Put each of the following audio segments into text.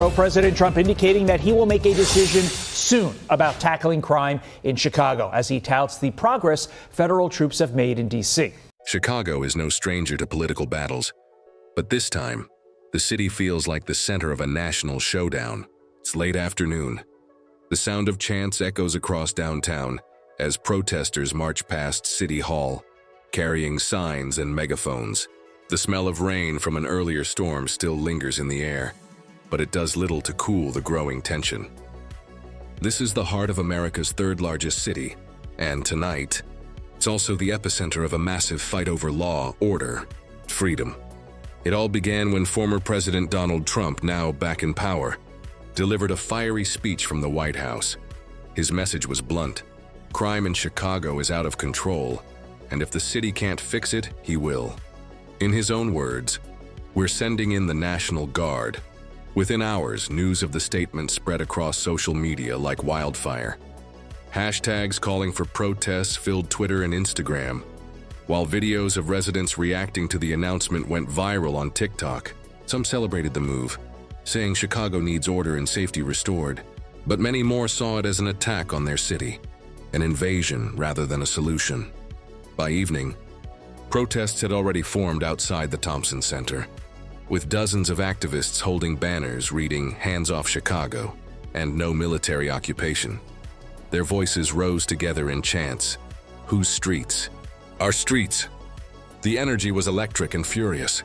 Chicago, President Trump indicating that he will make a decision soon about tackling crime in Chicago as he touts the progress federal troops have made in D.C. Chicago is no stranger to political battles, but this time, the city feels like the center of a national showdown. It's late afternoon. The sound of chants echoes across downtown as protesters march past City Hall, carrying signs and megaphones. The smell of rain from an earlier storm still lingers in the air, but it does little to cool the growing tension. This is the heart of America's third largest city, and tonight, it's also the epicenter of a massive fight over law, order, freedom. It all began when former President Donald Trump, now back in power, delivered a fiery speech from the White House. His message was blunt. Crime in Chicago is out of control, and if the city can't fix it, he will. In his own words, "We're sending in the National Guard." Within hours, news of the statement spread across social media like wildfire. Hashtags calling for protests filled Twitter and Instagram, while videos of residents reacting to the announcement went viral on TikTok. Some celebrated the move, saying Chicago needs order and safety restored, but many more saw it as an attack on their city, an invasion rather than a solution. By evening, protests had already formed outside the Thompson Center, with dozens of activists holding banners reading "Hands off Chicago" and "No military occupation." Their voices rose together in chants. Whose streets? Our streets. The energy was electric and furious.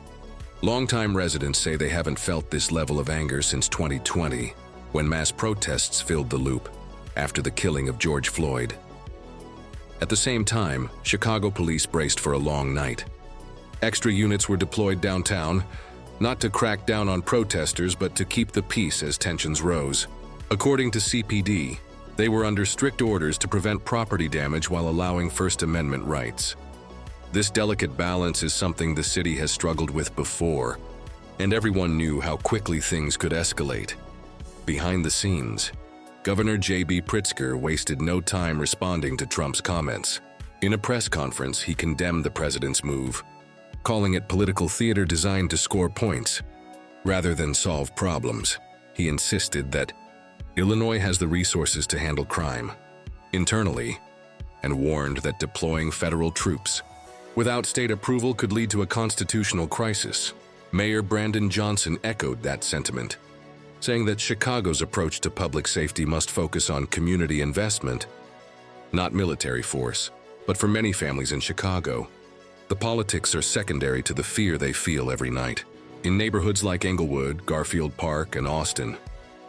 Longtime residents say they haven't felt this level of anger since 2020, when mass protests filled the loop after the killing of George Floyd. At the same time, Chicago police braced for a long night. Extra units were deployed downtown, not to crack down on protesters, but to keep the peace as tensions rose. According to CPD, they were under strict orders to prevent property damage while allowing First Amendment rights. This delicate balance is something the city has struggled with before, and everyone knew how quickly things could escalate. Behind the scenes, Governor J.B. Pritzker wasted no time responding to Trump's comments. In a press conference, he condemned the president's move, calling it political theater designed to score points rather than solve problems. He insisted that Illinois has the resources to handle crime internally, and warned that deploying federal troops without state approval could lead to a constitutional crisis. Mayor Brandon Johnson echoed that sentiment, saying that Chicago's approach to public safety must focus on community investment, not military force. But for many families in Chicago, the politics are secondary to the fear they feel every night. In neighborhoods like Englewood, Garfield Park, and Austin,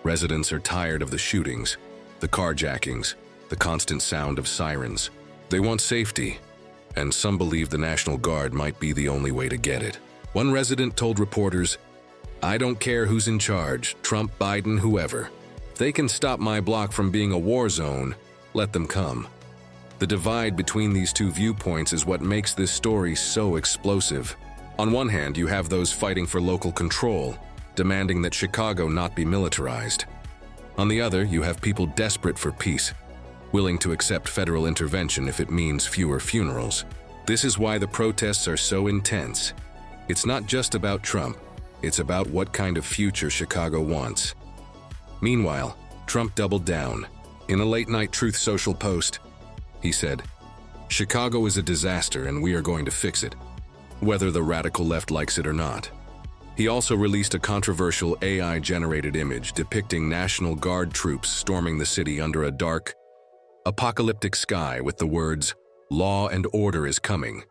residents are tired of the shootings, the carjackings, the constant sound of sirens. They want safety, and some believe the National Guard might be the only way to get it. One resident told reporters, "I don't care who's in charge, Trump, Biden, whoever. If they can stop my block from being a war zone, let them come." The divide between these two viewpoints is what makes this story so explosive. On one hand, you have those fighting for local control, demanding that Chicago not be militarized. On the other, you have people desperate for peace, willing to accept federal intervention if it means fewer funerals. This is why the protests are so intense. It's not just about Trump, it's about what kind of future Chicago wants. Meanwhile, Trump doubled down. In a late-night Truth Social post, he said, "Chicago is a disaster and we are going to fix it, whether the radical left likes it or not." He also released a controversial AI-generated image depicting National Guard troops storming the city under a dark, apocalyptic sky with the words, "Law and order is coming."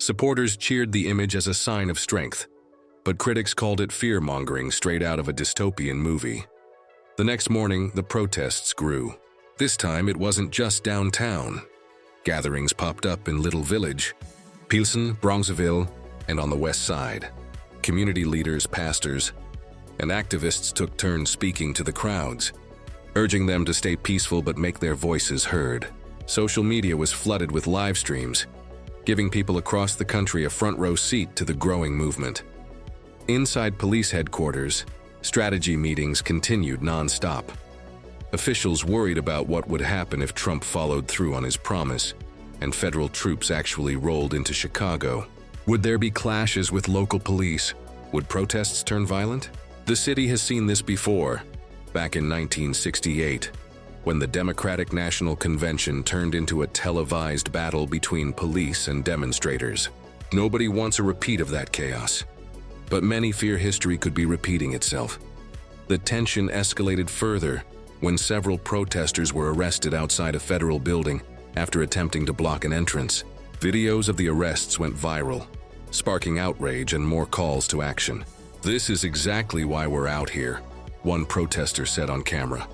Supporters cheered the image as a sign of strength, but critics called it fear-mongering straight out of a dystopian movie. The next morning, the protests grew. This time, it wasn't just downtown. Gatherings popped up in Little Village, Pilsen, Bronxville, and on the west side. Community leaders, pastors, and activists took turns speaking to the crowds, urging them to stay peaceful but make their voices heard. Social media was flooded with live streams, giving people across the country a front-row seat to the growing movement. Inside police headquarters, strategy meetings continued non-stop. Officials worried about what would happen if Trump followed through on his promise and federal troops actually rolled into Chicago. Would there be clashes with local police? Would protests turn violent? The city has seen this before, back in 1968, when the Democratic National Convention turned into a televised battle between police and demonstrators. Nobody wants a repeat of that chaos, but many fear history could be repeating itself. The tension escalated further when several protesters were arrested outside a federal building after attempting to block an entrance. Videos of the arrests went viral, sparking outrage and more calls to action. "This is exactly why we're out here," one protester said on camera.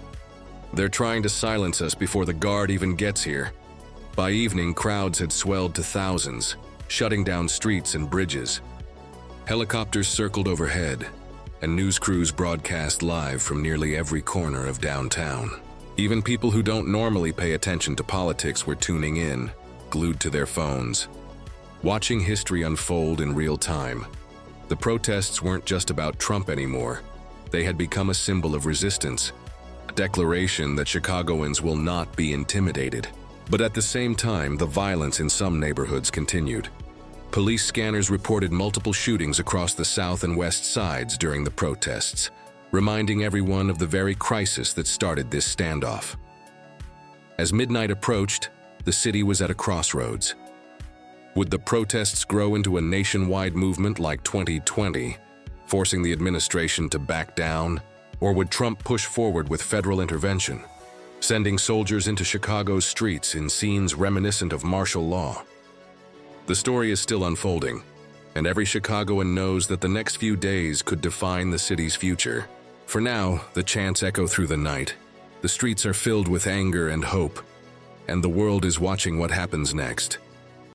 "They're trying to silence us before the guard even gets here." By evening, crowds had swelled to thousands, shutting down streets and bridges. Helicopters circled overhead, and news crews broadcast live from nearly every corner of downtown. Even people who don't normally pay attention to politics were tuning in, glued to their phones, watching history unfold in real time. The protests weren't just about Trump anymore. They had become a symbol of resistance, a declaration that Chicagoans will not be intimidated. But at the same time, the violence in some neighborhoods continued. Police scanners reported multiple shootings across the south and west sides during the protests, reminding everyone of the very crisis that started this standoff. As midnight approached, the city was at a crossroads. Would the protests grow into a nationwide movement like 2020, forcing the administration to back down? Or would Trump push forward with federal intervention, sending soldiers into Chicago's streets in scenes reminiscent of martial law? The story is still unfolding, and every Chicagoan knows that the next few days could define the city's future. For now, the chants echo through the night. The streets are filled with anger and hope, and the world is watching what happens next.